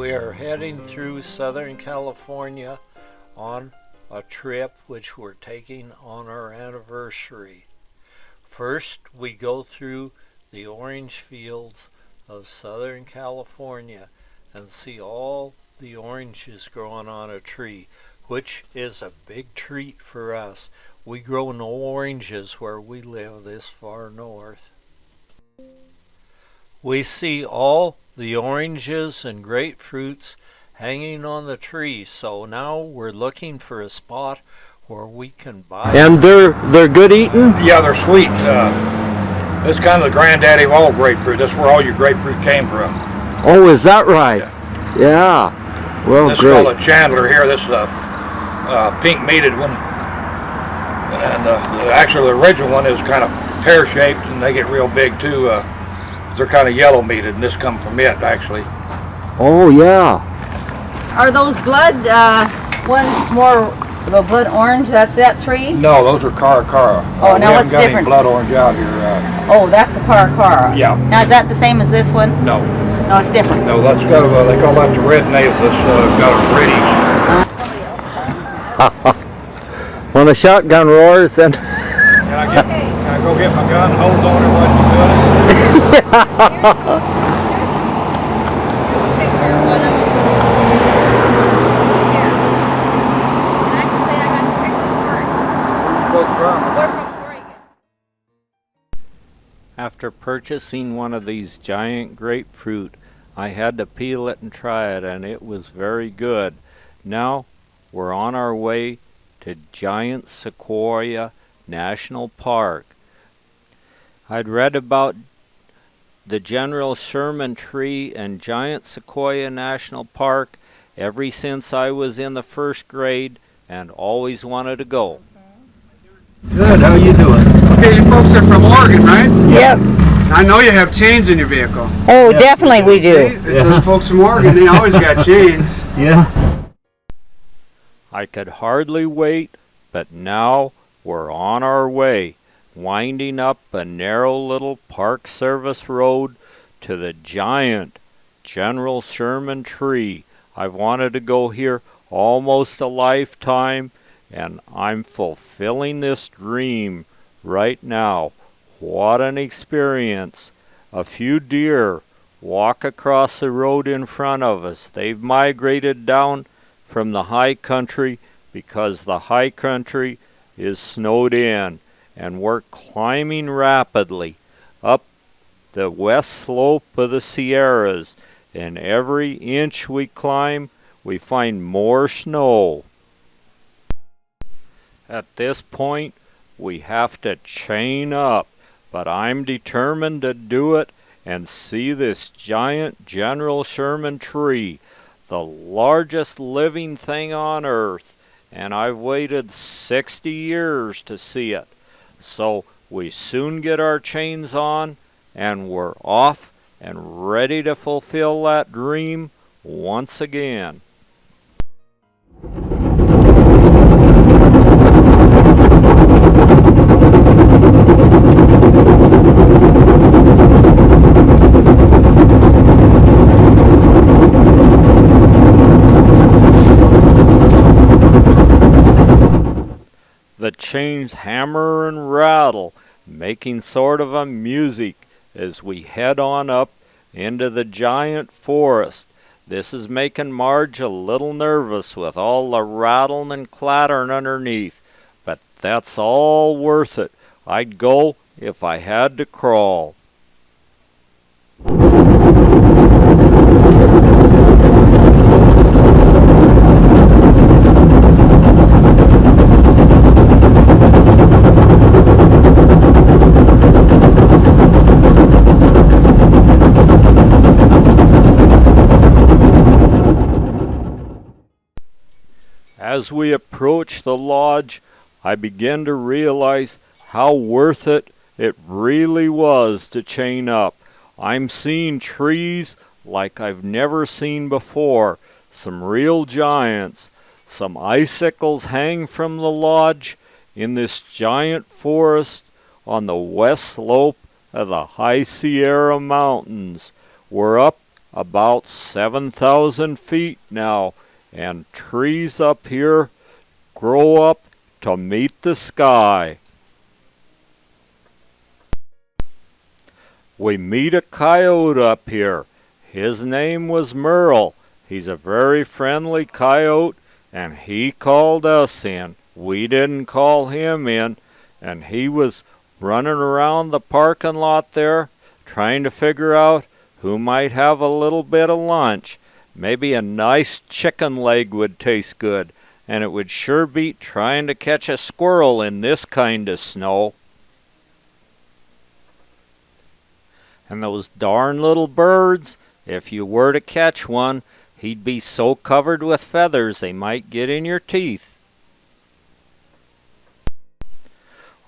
We are heading through Southern California on a trip which we're taking on our anniversary. First, we go through the orange fields of Southern California and see all the oranges growing on a tree, which is a big treat for us. We grow no oranges where we live this far north. We see all the oranges and grapefruits hanging on the trees, so now we're looking for a spot where we can buy And they're good eating? Yeah, they're sweet. This is kind of the granddaddy of all grapefruit. That's where all your grapefruit came from. Oh, is that right? Yeah. Well, this great. is called a Chandler here. This is a pink meated one. And actually the original one is kind of pear-shaped, and they get real big too. They're kind of yellow meated, and this comes from it, actually. Oh, yeah. Are those blood ones more the blood orange? That's that tree? No, those are Caracara. Oh, now what's we haven't got any different? blood orange out here. Oh, that's a Caracara. Yeah. Now is that the same as this one? No. No, it's different. No, that's got they call that the red native. This got a reddish. When the shotgun roars, then... Can I go get my gun and hold on it while you do it? After purchasing one of these giant grapefruit, I had to peel it and try it, and it was very good. Now we're on our way to Giant Sequoia National Park. I'd read about the General Sherman Tree and Giant Sequoia National Park ever since I was in the first grade and always wanted to go. Good, how you doing? Okay, you folks are from Oregon, right? Yep. I know you have chains in your vehicle. Oh, definitely we do. See? It's the folks from Oregon, they always got chains. Yeah. I could hardly wait, but now we're on our way, winding up a narrow little Park Service road to the giant General Sherman Tree. I've wanted to go here almost a lifetime, and I'm fulfilling this dream right now. What an experience. A few deer walk across the road in front of us. They've migrated down from the high country because the high country is snowed in, and we're climbing rapidly up the west slope of the Sierras, and every inch we climb we find more snow. At this point we have to chain up, but I'm determined to do it and see this giant General Sherman tree, the largest living thing on earth, and I've waited 60 years to see it. So we soon get our chains on and we're off and ready to fulfill that dream once again. The chains hammer and rattle, making sort of a music as we head on up into the giant forest. This is making Marge a little nervous with all the rattling and clattering underneath, but that's all worth it. I'd go if I had to crawl. As we approach the lodge, I begin to realize how worth it really was to chain up. I'm seeing trees like I've never seen before, some real giants. Some icicles hang from the lodge in this giant forest on the west slope of the High Sierra Mountains. We're up about 7,000 feet now, and trees up here grow up to meet the sky. We meet a coyote up here. His name was Merle. He's a very friendly coyote, and he called us in. We didn't call him in, and he was running around the parking lot there trying to figure out who might have a little bit of lunch. Maybe a nice chicken leg would taste good, and it would sure beat trying to catch a squirrel in this kind of snow. And those darn little birds, if you were to catch one, he'd be so covered with feathers they might get in your teeth.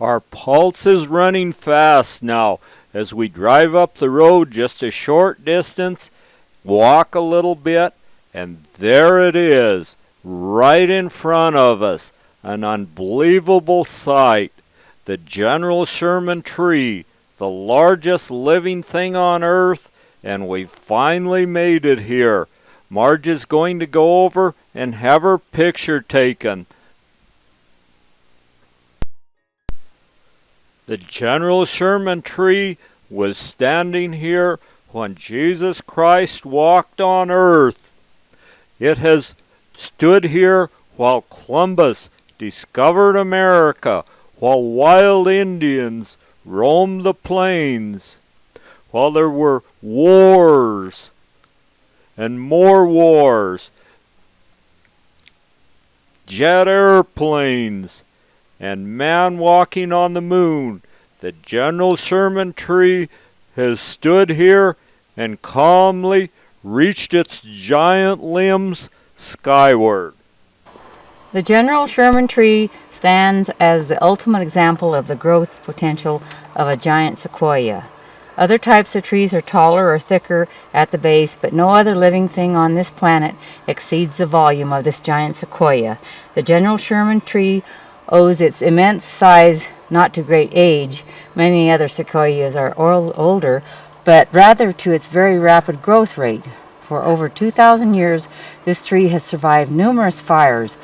Our pulse is running fast now as we drive up the road just a short distance, walk a little bit, and there it is, right in front of us, an unbelievable sight. The General Sherman tree, the largest living thing on Earth, and we finally made it here. Marge is going to go over and have her picture taken. The General Sherman tree was standing here when Jesus Christ walked on earth. It has stood here while Columbus discovered America, while wild Indians roamed the plains, while there were wars and more wars, jet airplanes, and man walking on the moon. The General Sherman tree has stood here and calmly reached its giant limbs skyward. The General Sherman tree stands as the ultimate example of the growth potential of a giant sequoia. Other types of trees are taller or thicker at the base, but no other living thing on this planet exceeds the volume of this giant sequoia. The General Sherman tree owes its immense size not to great age, many other sequoias are older, but rather to its very rapid growth rate. For over 2,000 years, this tree has survived numerous fires,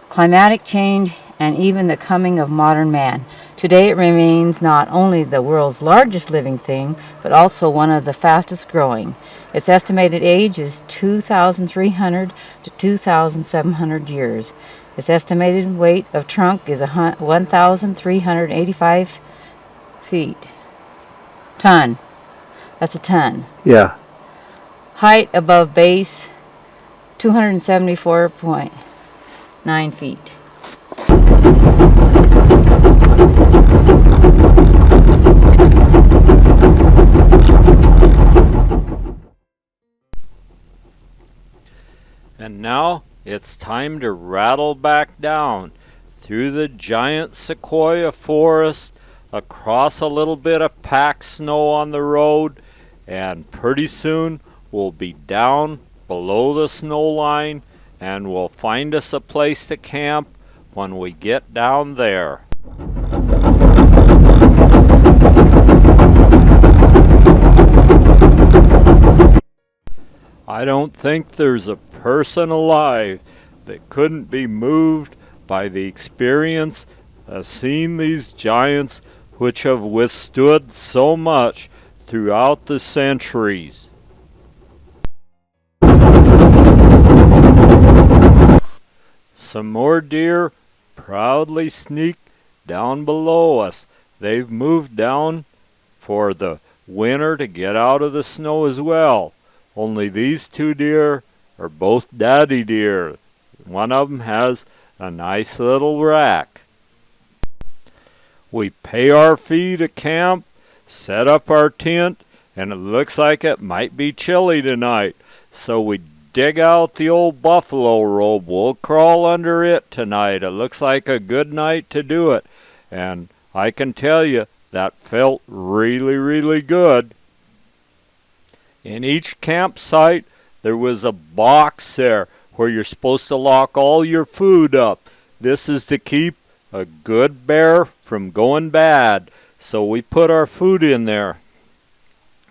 climatic change, and even the coming of modern man. Today it remains not only the world's largest living thing, but also one of the fastest growing. Its estimated age is 2,300 to 2,700 years. Its estimated weight of trunk is 1,385 ton. That's a ton. Yeah. Height above base, 274.9 feet. And now it's time to rattle back down through the giant sequoia forest, across a little bit of packed snow on the road, and pretty soon we'll be down below the snow line, and we'll find us a place to camp when we get down there. I don't think there's a person alive that couldn't be moved by the experience of seeing these giants which have withstood so much throughout the centuries. Some more deer proudly sneak down below us. They've moved down for the winter to get out of the snow as well. Only these two deer are both daddy deer. One of them has a nice little rack. We pay our fee to camp, set up our tent, and it looks like it might be chilly tonight. So we dig out the old buffalo robe. We'll crawl under it tonight. It looks like a good night to do it. And I can tell you, that felt really, really good. In each campsite, there was a box there where you're supposed to lock all your food up. This is to keep a good bear from going bad. So we put our food in there.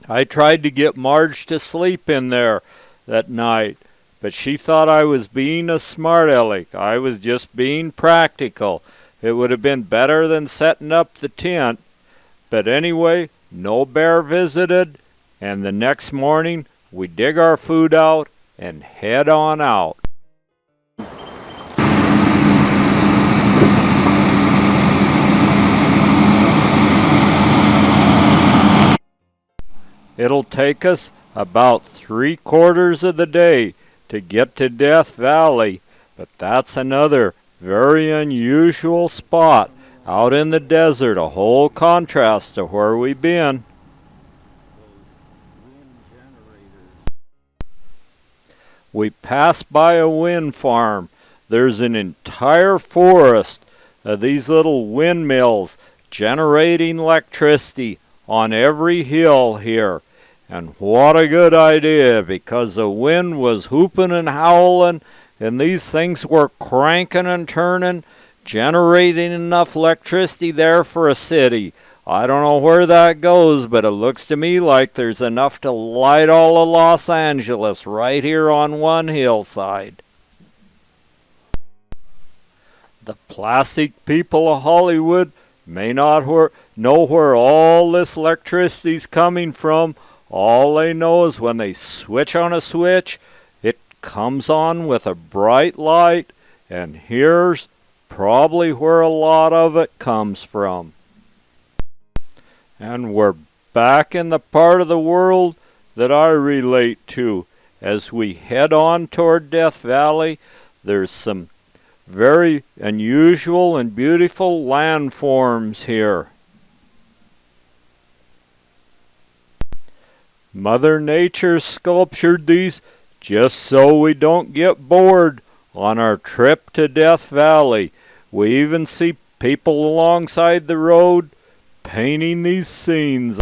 I tried to get Marge to sleep in there that night, but she thought I was being a smart aleck. I was just being practical. It would have been better than setting up the tent. But anyway, no bear visited, and the next morning we dig our food out and head on out. It'll take us about 3/4 of the day to get to Death Valley, but that's another very unusual spot out in the desert, a whole contrast to where we've been. We pass by a wind farm. There's an entire forest of these little windmills generating electricity on every hill here. And what a good idea, because the wind was whooping and howling, and these things were cranking and turning, generating enough electricity there for a city. I don't know where that goes, but it looks to me like there's enough to light all of Los Angeles right here on one hillside. The plastic people of Hollywood may not know where all this electricity's coming from. All they know is when they switch on a switch, it comes on with a bright light, and here's probably where a lot of it comes from. And we're back in the part of the world that I relate to. As we head on toward Death Valley, there's some very unusual and beautiful landforms here. Mother Nature sculptured these just so we don't get bored on our trip to Death Valley. We even see people alongside the road painting these scenes.